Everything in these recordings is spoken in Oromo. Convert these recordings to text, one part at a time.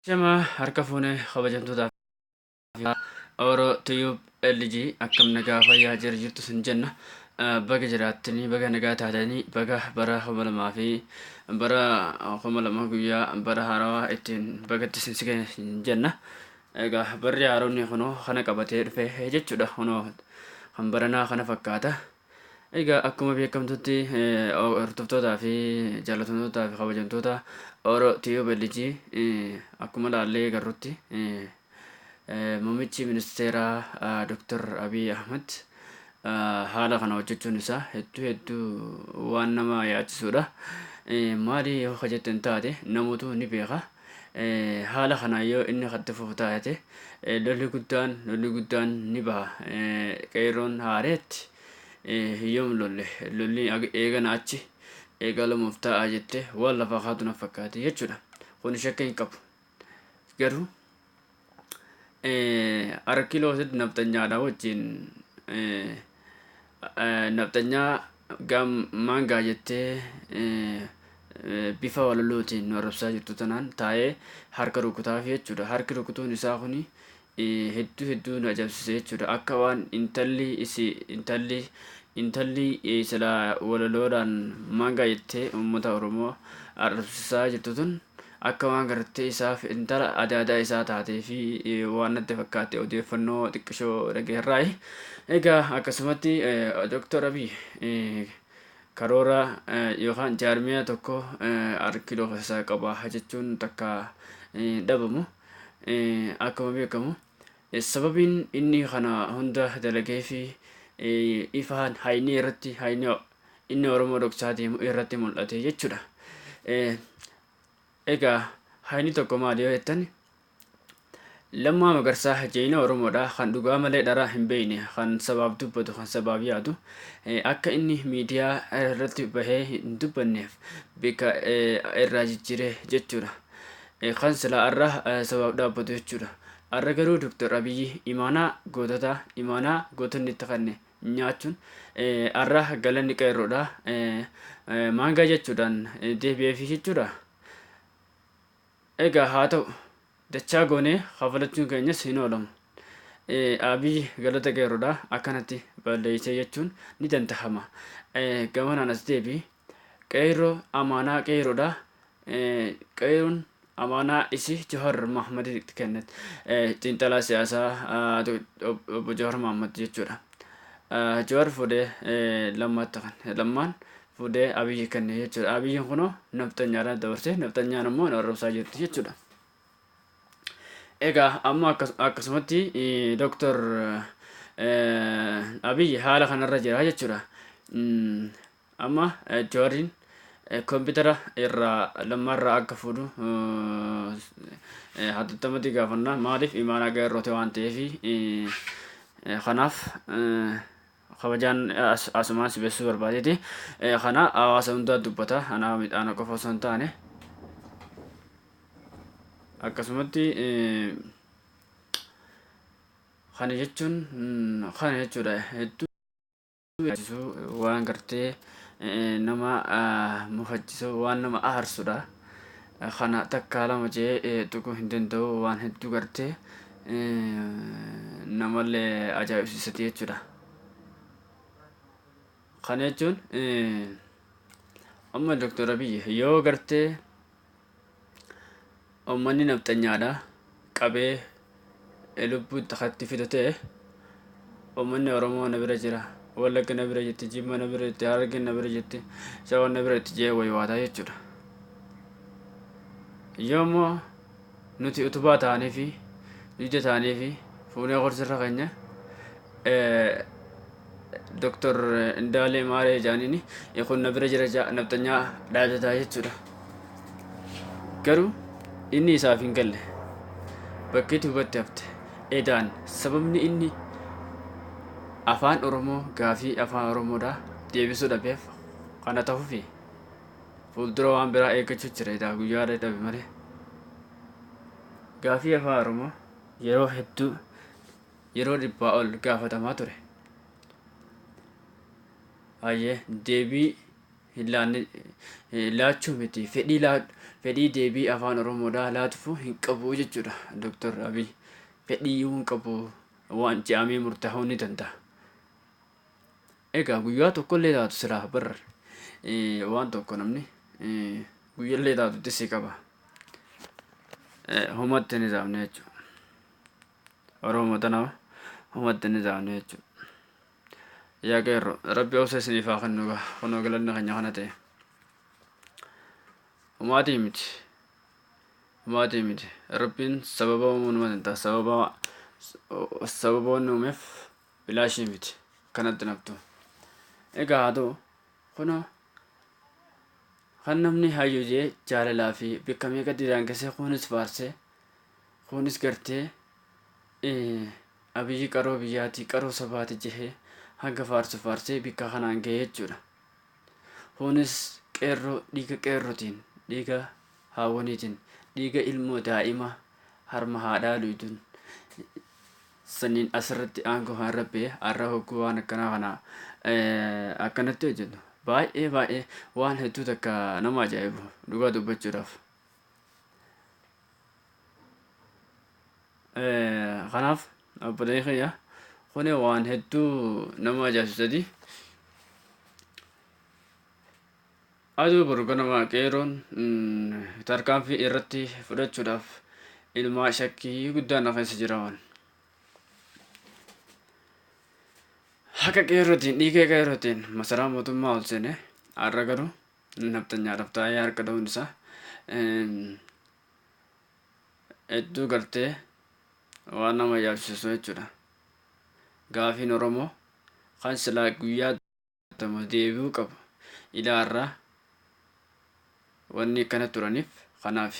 Shama harka fuunee kabajamtootaaf Oromoo Tiyuub LG akkam nagaa fayyaa jira jirtu sin jenna. Baga jiraattanii baga nagaa taatanii baga bara 2000 fi bara 2000 guyyaa bara haarawaa ittiin bagatti sin sigee sin jenna. Egaa barri haaroonni kunoo kana qabatee dhufe jechuudha. Kunoo kan baranaa kana fakkaata. Egaa akkuma beekamtutti hordoftootaa fi jaallatamtootaa fi kabajamtoota Oromoo Tiyuub LG akkuma laallee garrutti muummichi ministeeraa Dr. Abiy Ahmed haala kana hojjechuun isaa hedduu waan nama yaachisudha. Maali yoo jettan taate namoota ni beeka. Haala kana yoo inni itti fufu taate lolli guddaan ni baha. Qeerroon haareetti hiyyoom lolli eegana achi eegalamuuf ta'a jette waan lafa kaatu na fakkaate jechuudha. Kun shakka hin qabu. Garuu arkiloo sit naftanyaadha wajjin naftanyaa maangaa jettee bifa walalootiin nu arrabsaa jirtu tanaan taa'ee harka rukutaaf jechuudha. Harki rukutuun isaa kuni hedduu nu ajaa'ibsiise jechuudha. Akka waan intalli sila walaloodhaan maangaa jettee uummata Oromoo arrabsisaa jirtu tun akka waan gartee isaaf intala adaadaa isaa taatee fi waan natti fakkaate odeeffannoo xiqqishoo dhageerraayi. Egaa akkasumatti Dr. Abiy karoora yookaan jaarmiyaa tokko arkiloo keessaa qaba jechuun takka dhabamu. Akkuma beekamu sababiin inni kana hunda dalagee fi ifaan hayni inni Oromoo dhoksaa deemu irratti mul'ate jechuudha. Egaa hayni tokko maali yoo jettan Lammaa Magarsaa jeena Oromoodha kan dhugaa malee dharaa hin beekne kan sabaaf dubbatu kan sabaaf yaadu akka inni miidiyaa irratti bahee hin dubbanneef bika irraa jijjiiree jechuudha. Kan silaa irraa sabaaf dhaabbatu jechuudha. Har'a garuu Dr. Abiy imaanaa gootonni itti kanne nyaachuun har'a galanni qeerroodha. Maangaa jechuudhaan deebi'eefi jechuudha. Egaa haa ta'u dachaa goonee kafalachuun keenyas hin oolamu. Abiy galata qeerroodha akkanatti balleessee jechuun ni danda'ama. Gamanaan as deebi qeerroo amaanaa qeerroodha. Qeerroon amaanaa isi Johar Mahmaditti kennet xiinxalaa siyaasaa obbo Johar Mahmad jechuudha. Johar fuudhee lammaan fuudhee Abiy kenne jechuudha. Abiyyiin kunoo naftanyaadhaan dabarsee naftanyaan immoo nu arrabsaa jirti jechuudha. Egaa amma akkasumatti Dr. Abiy haala kanarra jira jechuudha. Amma Johariin kompiitara irraa lammaarraa akka fuudhu hattattamatti gaafannaa maaliif imaanaa qeerroote waan ta'eef kanaaf kabajaan asumaan si beeksisuu barbaadeeti. Kana hawaasa hundaa dubbata. Anaa midhaan qofa osoo hin taane akkasumatti kana jechuudha. Hedduu waan gartee nama mufachiisu waan nama aarsudha. Kana takkaa lama jee tuquu hin danda'u waan hedduu gartee namallee ajaa'ibsiisati jechuudha. Kana jechuun amma Dr. Abiy yoo gartee uummanni naftanyaadha qabee lubbuu itti fidatee uummanni Oromoo na bira jira. Wallagga na bira jetti, Jimma na bira jetti, Harargee na bira jetti, Shawaa na bira jetti jee waywaataa jechuudha. Yoommoo nuti utubaa ta'anii fi dugda ta'anii fi fuunee qorsirra keenya Dr. Indaalee Maaree jaaniin kun na bira jira naftanyaa dhaabataa jechuudha. Garuu inni isaaf hin galle bakki itti hubatti hafte edaan sababni inni afaan Oromoo gaafii afaan Oromoodhaa deebisuu dhabeef kana ta'uufi fuuldura waan biraa eeggachuu jira edaa guyyaa dhabe malee. Gaafii afaan Oromoo yeroo hedduu yeroo dhibbaa ol gaafatamaa ture. Deebii hillaanni laachuu miti fedhii deebii afaan oromoodhaa laatufu hin qabu jechuudha Dr. Abiy fedhii hin qabu waan je'amee murtaa'uu ni danda'a. Egaa guyyaa tokkollee taatu silaa barra waan tokko namni guyyaallee taatutti si qaba. Homatti ni zaabne jechuudha. Oromoo tanaaf homatti ni zaabne jechuudha. Yaa qeerroo rabbi obsa isiniif haa kennu kunoo galanna keenya kana ta'e. Homaatii miti rabbiin sababa uumuun malinta sababa wanni uumeef bilaashii miti kanatti naftu. Egaa haa ta'u kunoo kan namni hayyuu jee jaalalaa fi bakka meeqa diraangesee kunis faarsee kunis gartee abiyyi qaroo biyyaatii qaroo sabaati jehee hanga faarsee bakka kanaan ga'ee jechuudha. Kunis qeerroo dhiiga qeerrootiin dhiiga haawwaniitiin dhiiga ilmoo daa'ima harma haadhaa luutuun saniin asirratti aangoo haan rabbee har'a hogguu waan akkanaa kana akkanatti hojjetu. Baay'ee waan hedduu takka nama ajaa'ibu dhugaa dubbachuudhaaf. Kanaaf obboleeyyan kiyya kuni waan hedduu nama ajaa'ibsiisati. Aduu burga nama qeeroon tarkaanfii irratti fudhachuudhaaf ilmaa shakkii guddaan na keessa jira waan. Haka qeerrootiin dhiiga qeerrootiin masaraa mootummaa ol seene har'a garuu naftanyaadhaaf taa'ee harka dha'uun isaa hedduu gartee waan nama ajaa'ibsiisu jechuudha. Gaafiin Oromoo kan silaa guyyaa deebi'uu qabu ilaarraa wanni akkana turaniif kanaaf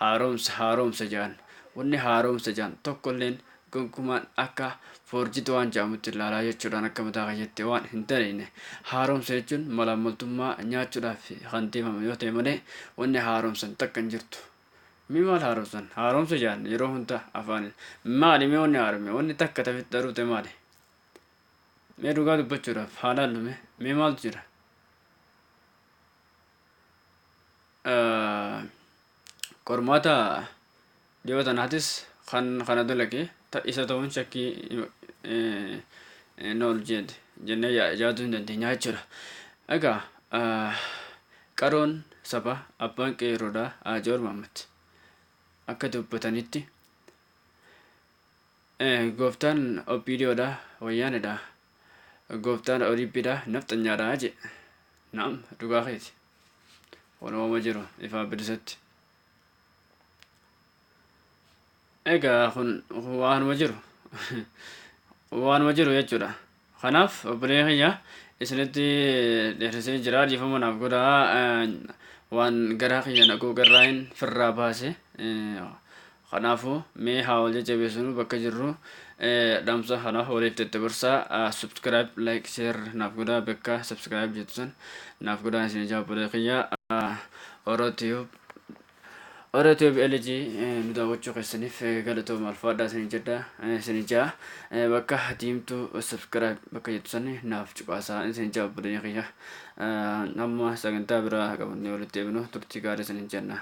haaromsa jedhan wanni haaromsa jedhan tokkolleen gonkumaan akka foorjitu waan jedhamutti ilaalaa jechuudhaan akka mataa keenyatti waan hin ta'ine haaromsa jechuun malaammaltummaa nyaachuudhaaf kan deemame yoo ta'e malee wanni haaromsan takka hin jirtu. Mi maal haaromsan? Haaromsa jedhan yeroo hunda afaan maali mee wanni haarome wanni takka tafitti daruute maali? Mee dhugaa dubbachuudhaaf haalaan dhume mee maaltu jira? Qormaata dhiyoo tanaatis kan kana dalage isa ta'uun shakkii nool jennee yaaduu hin dandeenya jechuudha. Egaa qaroon saba abbaan qeerroodhaa Jowaar Mohaammad akka dubbatanitti gooftaan OPDOdha wayyaanedha gooftaan ODPdha nafxanyaadha jedhe. Naam dhugaa keeti. Waanuma jiru ifaa bilisatti. Egaa kun waanuma jiru jechuudha. Kanaaf obboleeyyan kiyya isinitti dheerisee jira dhiifama naaf godhaa waan garaa kiyya naquu garraayin firraa baase. Kanaafuu mee haa wal jajjabeessinu bakka jirru dhaamsa kanaaf waliif daddabarsaa subscribe like share naaf godhaa bakka subscribe jettu san naaf godhaa isin ijaa obboleeyyan kiyya OROTube LG nu daawwachuu keessaniif galatooma alfaadhaa isin jedha isin ijaa bakka diimtuu subscribe bakka jettu san naaf cuqaasaa isin ijaa obboleeyyan kiyya amma sagantaa biraa qabannee walitti deebinu turtii gaarii isin jenna.